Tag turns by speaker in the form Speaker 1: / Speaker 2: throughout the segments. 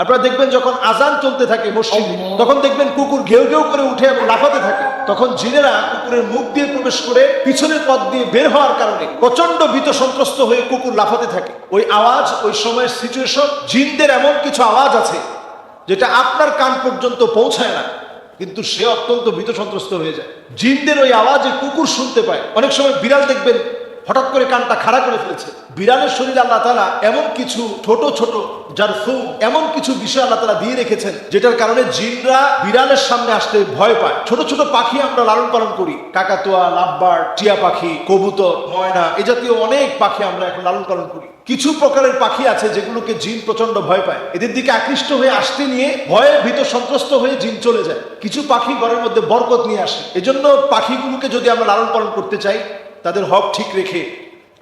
Speaker 1: আপনারা দেখবেন যখন আজান চলতে থাকে মসজিদে, তখন দেখবেন কুকুর ঘেউ ঘেউ করে উঠে এবং লাফাতে থাকে। তখন জিনেরা কুকুরের মুখ দিয়ে প্রবেশ করে পিছনের পথ দিয়ে বের হওয়ার কারণে প্রচন্ড ভীত সন্ত্রস্ত হয়ে কুকুর লাফাতে থাকে। ওই আওয়াজ, ওই সময়ের সিচুয়েশন, জিনদের এমন কিছু আওয়াজ আছে যেটা আপনার কান পর্যন্ত পৌঁছায় না, কিন্তু সে অত্যন্ত ভীত সন্ত্রস্ত হয়ে যায়। জিনদের ওই আওয়াজে কুকুর শুনতে পায়। অনেক সময় বিড়াল দেখবেন হঠাৎ করে কানটা খাড়া করে ফেলেছে। বিড়ালের শরীরে আল্লাহ তাআলা এমন কিছু ছোট ছোট জারফুম, এমন কিছু বিষয় আল্লাহ তাআলা দিয়ে রেখেছেন যেটার কারণে জিনরা বিড়ালের সামনে আসতে ভয় পায়। ছোট ছোট পাখি আমরা লালন পালন করি, কাকাতুয়া, লাভবার্ড, টিয়া পাখি, কবুতর, ময়না, এ জাতীয় অনেক পাখি আমরা এখন লালন পালন করি। কিছু প্রকারের পাখি আছে যেগুলোকে জিন প্রচন্ড ভয় পায়, এদের দিকে আকৃষ্ট হয়ে আসতে নিয়ে ভয়ে ভীত সন্ত্রস্ত হয়ে জিন চলে যায়। কিছু পাখি ঘরের মধ্যে বরকত নিয়ে আসে। এজন্য পাখিগুলোকে যদি আমরা লালন পালন করতে চাই, তাদের হক ঠিক রেখে,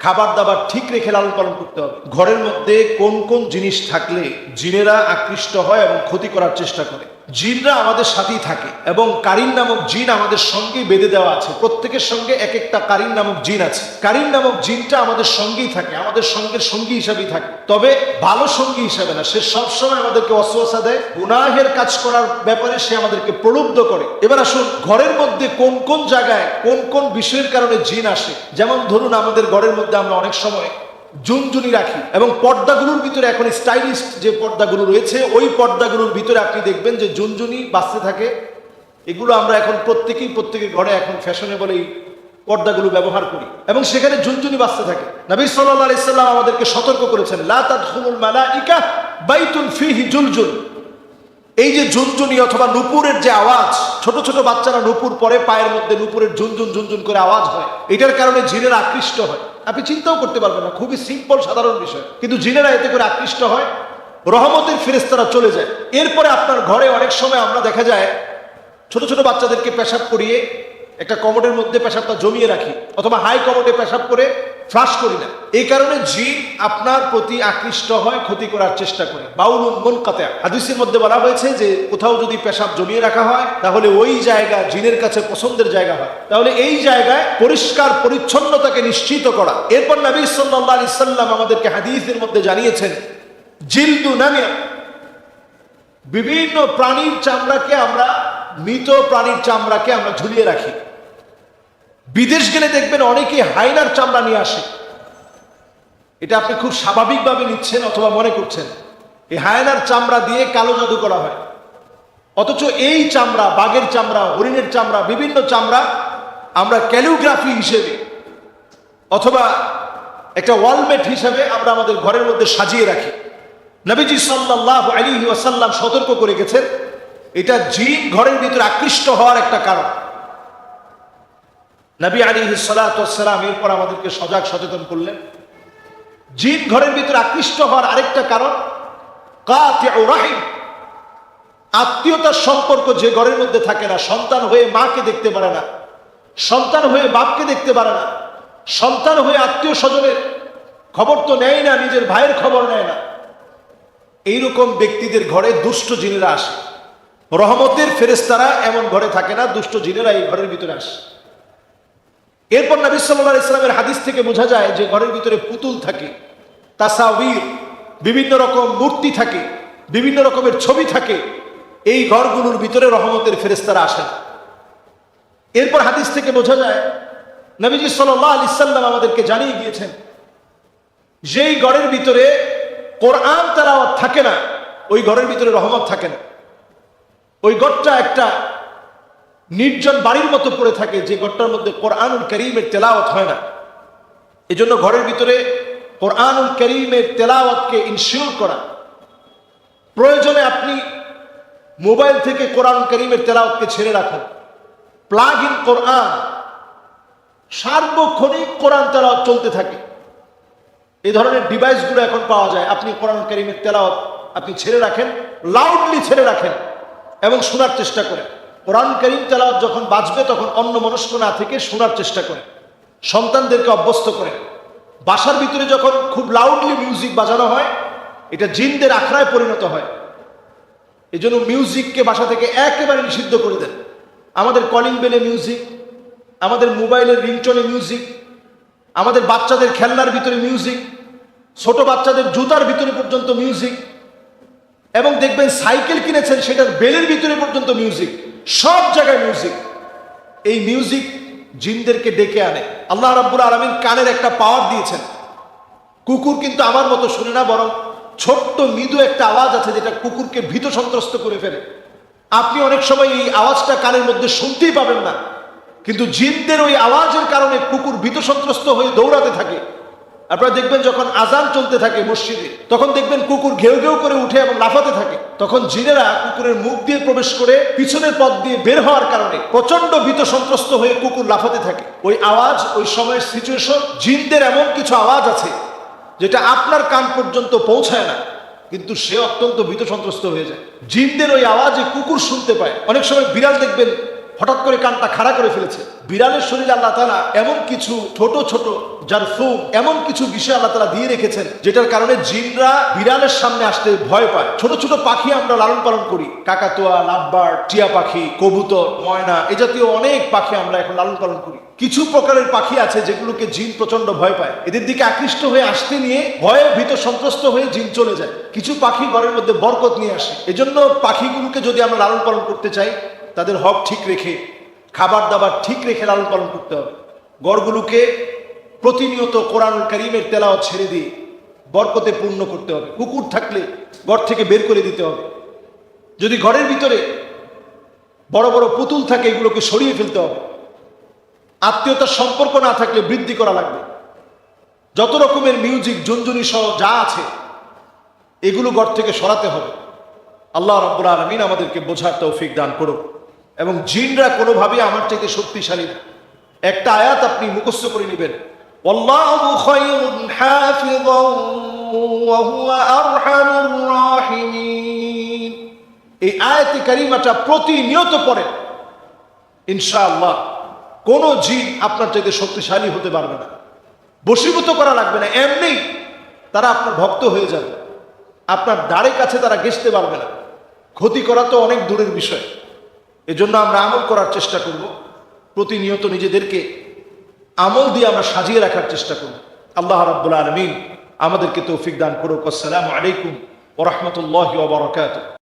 Speaker 1: খাবার দাবার ঠিক রেখে লালন পালন করতে হবে। ঘরের মধ্যে কোন কোন জিনিস থাকলে জিনেরা আকৃষ্ট হয় এবং ক্ষতি করার চেষ্টা করে। জিনরা আমাদের সাথেই থাকে এবং কারিন নামক জিন আমাদের সঙ্গেই বেঁধে দেওয়া আছে। প্রত্যেকের সঙ্গে এক একটা কারিন নামক জিন আছে। কারিন নামক জিনটা আমাদের সঙ্গেই থাকে, আমাদের সঙ্গের সঙ্গী হিসাবেই থাকে, তবে ভালো সঙ্গী হিসাবে না। সে সবসময় আমাদেরকে ওয়াসওয়াসা দেয়, গুনাহের কাজ করার ব্যাপারে সে আমাদেরকে প্রলুব্ধ করে। এবার আসুন, ঘরের মধ্যে কোন কোন জায়গায় কোন কোন বিষয়ের কারণে জিন আসে। যেমন ধরুন, আমাদের ঘরের মধ্যে আমরা অনেক সময় ঝুনঝুনি রাখি এবং পর্দাগুলোর ভিতরে এখন স্টাইলিশ যে পর্দাগুলো রয়েছে, ওই পর্দাগুলোর ভিতরে আপনি দেখবেন যে ঝুনঝুনি বাজতে থাকে। এগুলো আমরা এখন প্রত্যেকের ঘরে এখন ফ্যাশনেবল এই পর্দাগুলো ব্যবহার করি এবং সেখানে ঝুনঝুনি বাজতে থাকে। নবী সাল্লাল্লাহু আলাইহি সাল্লাম আমাদেরকে সতর্ক করেছেন, লা তাদখুলুল মালাইকা বাইতুন ফিহি জুলজুল। এই যে ঝুনঝুনি অথবা নুপুরের যে আওয়াজ, ছোট ছোট বাচ্চারা নুপুর পরে, পায়ের মধ্যে নুপুরের ঝুনঝুন ঝুনঝুন করে আওয়াজ হয়, এটার কারণে জিনেরা আকৃষ্ট হয়। আপনি চিন্তাও করতে পারবেন না, খুবই সিম্পল সাধারণ বিষয়, কিন্তু জিনেরা এতে করে আকৃষ্ট হয়, রহমতের ফেরেশতারা চলে যায়। এরপরে আপনার ঘরে অনেক সময় আমরা দেখা যায় ছোট ছোট বাচ্চাদেরকে পেশাব করিয়ে একটা কমোডের মধ্যে পেশাবটা জমিয়ে রাখি, অথবা হাই কমোডে পেশাব করে ফ্লাশ করি না। এই কারণে জিন আপনার প্রতি আকৃষ্ট হয়, ক্ষতি করার চেষ্টা করে। বাউলুন মুনকাতি। হাদিসের মধ্যে বলা হয়েছে যে কোথাও যদি পেশাব জমিয়ে রাখা হয়, তাহলে ওই জায়গা জিনের কাছে পছন্দের জায়গা হয়। তাহলে এই জায়গায় পরিষ্কার পরিচ্ছন্নতাকে নিশ্চিত করা। এরপর নবী সাল্লাল্লাহু আলাইহি সাল্লাম আমাদেরকে হাদিসের মধ্যে জানিয়েছেন, জিলদু নামিয়া, বিভিন্ন প্রাণীর চামড়াকে আমরা, মৃত প্রাণীর চামড়াকে আমরা ঝুলিয়ে রাখি। বিদেশ গেলে দেখবেন অনেকে হায়নার চামড়া নিয়ে আসে। এটা আপনি খুব স্বাভাবিকভাবে নিচ্ছেন অথবা মনে করছেন এই হায়নার চামড়া দিয়ে কালো জাদু করা হয়, অথচ এই চামড়া, বাঘের চামড়া, হরিণের চামড়া, বিভিন্ন চামড়া আমরা ক্যালিগ্রাফি হিসেবে অথবা একটা ওয়ালমেট হিসেবে আমরা আমাদের ঘরের মধ্যে সাজিয়ে রাখি। নবীজি সাল্লাল্লাহু আলাইহি ওয়াসাল্লাম সতর্ক করে গেছেন, এটা জিন ঘরের ভিতরে আকৃষ্ট হওয়ার একটা কারণ। নবী আলাইহিস সালাতু ওয়াস সালাম এরপর আমাদেরকে সজাগ সচেতন করলেন, জিন ঘরের ভিতরে আকৃষ্ট হওয়ার আরেকটা কারণ কাতিউ রাহিম, আত্মীয়তার সম্পর্ক যে ঘরের মধ্যে থাকে না। সন্তান হয়ে মাকে দেখতে পারে না, সন্তান হয়ে বাপকে দেখতে পারে না, সন্তান হয়ে আত্মীয় স্বজনের খবর তো নেয় না, নিজের ভাইয়ের খবর নেয় না। এইরকম ব্যক্তিদের ঘরে দুষ্ট জিনেরা আসে। রহমতের ফেরেশতারা এমন ঘরে থাকে না, দুষ্ট জিনেরা এই ঘরের ভিতরে আসে। এরপর নবী সাল্লাল্লাহু আলাইহি সাল্লামের হাদিস থেকে বোঝা যায় যে ঘরের ভিতরে পুতুল থাকে, তাসাউর, বিভিন্ন রকম মূর্তি থাকে, বিভিন্ন রকমের ছবি থাকে। এই ঘরগুলোর ভিতরে রহমতের ফেরেশতারা আসেন। এরপর হাদিস থেকে বোঝা যায় নবীজি সাল্লাল্লাহু আলাইহি সাল্লাম আমাদেরকে জানিয়ে দিয়েছেন, যেই ঘরের ভিতরে কোরআন তেলাওয়াত থাকে না, ওই ঘরের ভিতরে রহমত থাকে না। ওই ঘরটা একটা নির্জন বাড়ির মতো পড়ে থাকে, যে ঘরটার মধ্যে কোরআনুল কারীমের তেলাওয়াত হয় না। এজন্য ঘরের ভিতরে কোরআনুল কারীমের তেলাওয়াতকে ইনশিওর করা প্রয়োজনে। আপনি মোবাইল থেকে কোরআনুল কারীমের তেলাওয়াতকে ছেড়ে রাখুন, প্লাগ ইন কোরআন, সার্বক্ষণিক কোরআন তেলাওয়াত চলতে থাকে। এই ধরনের ডিভাইসগুলো এখন পাওয়া যায়। আপনি কোরআনুল কারীমের তেলাওয়াত আপনি ছেড়ে রাখেন, লাউডলি ছেড়ে রাখেন এবং শোনার চেষ্টা করেন। কোরআন কারীম তেলাওয়াত যখন বাজবে তখন অন্যমনস্ক না থেকে শোনার চেষ্টা করেন। সন্তানদেরকে অভ্যস্ত করেন। বাসার ভিতরে যখন খুব লাউডলি মিউজিক বাজানো হয়, এটা জিনদের আখড়ায় পরিণত হয়। এই জন্য মিউজিককে বাসা থেকে একেবারে নিষিদ্ধ করে দেন। আমাদের কলিং বেলে মিউজিক, আমাদের মোবাইলের রিংটোনে মিউজিক, আমাদের বাচ্চাদের খেলনার ভিতরে মিউজিক, ছোট বাচ্চাদের জুতার ভিতরে পর্যন্ত মিউজিক। এবং দেখবেন দেখবেন সাইকেল কিনেছেন, সেটার বেলের ভিতরে পর্যন্ত মিউজিক, সব জায়গায় মিউজিক। এই মিউজিক জিনদেরকে ডেকে আনে। আল্লাহ রাব্বুল আলামিন কানের একটা পাওয়ার দিয়েছেন। কুকুর কিন্তু আমার মতো শুনে না, বরং ছোট্ট মৃদু একটা আওয়াজ আছে যেটা কুকুরকে ভীত সন্ত্রস্ত করে ফেলে। আপনি অনেক সময় এই আওয়াজটা কানের মধ্যে শুনতেই পাবেন না, কিন্তু জিনদের ওই আওয়াজের কারণে কুকুর ভীত সন্ত্রস্ত হয়ে দৌড়াতে থাকে। আপনারা দেখবেন যখন আজান চলতে থাকে মসজিদে, তখন দেখবেন কুকুর ঘেউ ঘেউ করে উঠে এবং লাফাতে থাকে। তখন জিনেরা কুকুরের মুখ দিয়ে প্রবেশ করে পিছনের পথ দিয়ে বের হওয়ার কারণে প্রচন্ড ভীত সন্ত্রস্ত হয়ে কুকুর লাফাতে থাকে। ওই আওয়াজ, ওই সময়ের সিচুয়েশন, জিনদের এমন কিছু আওয়াজ আছে যেটা আপনার কান পর্যন্ত পৌঁছায় না, কিন্তু সে অত্যন্ত ভীত সন্ত্রস্ত হয়ে যায়। জিনদের ওই আওয়াজে কুকুর শুনতে পায়। অনেক সময় বিড়াল দেখবেন হঠাৎ করে কানটা খাড়া করে ফেলেছে। বিড়ালের শরীরে আল্লাহ তাআলা এমন কিছু ছোট ছোট জারফুম, এমন কিছু বিষয় আল্লাহ তাআলা দিয়ে রেখেছেন যেটার কারণে জিনরা বিড়ালের সামনে আসতে ভয় পায়। ছোট ছোট পাখি আমরা লালন পালন করি, কাকাতুয়া, লাভবার্ড, টিয়া পাখি, কবুতর, ময়না, এ জাতীয় অনেক পাখি আমরা এখন লালন পালন করি। কিছু প্রকারের পাখি আছে যেগুলোকে জিন প্রচন্ড ভয় পায়, এদের দিকে আকৃষ্ট হয়ে আসতে নিয়ে ভয়ে ভীত সন্ত্রস্ত হয়ে জিন চলে যায়। কিছু পাখি ঘরের মধ্যে বরকত নিয়ে আসে। এজন্য পাখিগুলোকে যদি আমরা লালন পালন করতে চাই, তাদের হক ঠিক রেখে, খাবার দাবার ঠিক রেখে লালন পালন করতে হবে। গড়গুলোকে প্রতিনিয়ত কোরআনুল কারীমের তেলাওয়াত ছেড়ে দিয়ে বরকতে পূর্ণ করতে হবে। কুকুর থাকলে ঘর থেকে বের করে দিতে হবে। যদি ঘরের ভিতরে বড় বড় পুতুল থাকে, এগুলোকে সরিয়ে ফেলতে হবে। আত্মীয়তার সম্পর্ক না থাকলে বৃদ্ধি করা লাগবে। যত রকমের মিউজিক, ঝুনঝুনি সহ যা আছে, এগুলো ঘর থেকে সরাতে হবে। আল্লাহ রাব্বুল আলামিন আমাদেরকে বোঝার তৌফিক দান করুন। এবং জিনরা কোনোভাবেই আমার চাইতে শক্তিশালী না। একটা আয়াত আপনি মুখস্থ করে নেবেন, আল্লাহু খায়রুন হাফিযান ওয়া হুয়া আরহামুর রাহিমিন। এই আয়াতে কারিমাটা প্রতিনিয়ত পড়েন, ইনশাআল্লাহ কোন জিন আপনার চাইতে শক্তিশালী হতে পারবে না। বশীভূত করা লাগবে না, এমনি তারা আপনার ভক্ত হয়ে যাবে। আপনার দ্বারে কাছে তারা ঘেঁষতে পারবে না। ক্ষতি করা তো অনেক দূরের বিষয়। এজন্য আমরা আমল করার চেষ্টা করব। প্রতিনিয়ত নিজেদেরকে আমল দিয়ে আমরা সাজিয়ে রাখার চেষ্টা করব। আল্লাহ রাব্বুল আলামিন আমাদেরকে তৌফিক দান করুক। আসসালামু আলাইকুম ওয়া রাহমাতুল্লাহি ওয়া বারাকাতুহু।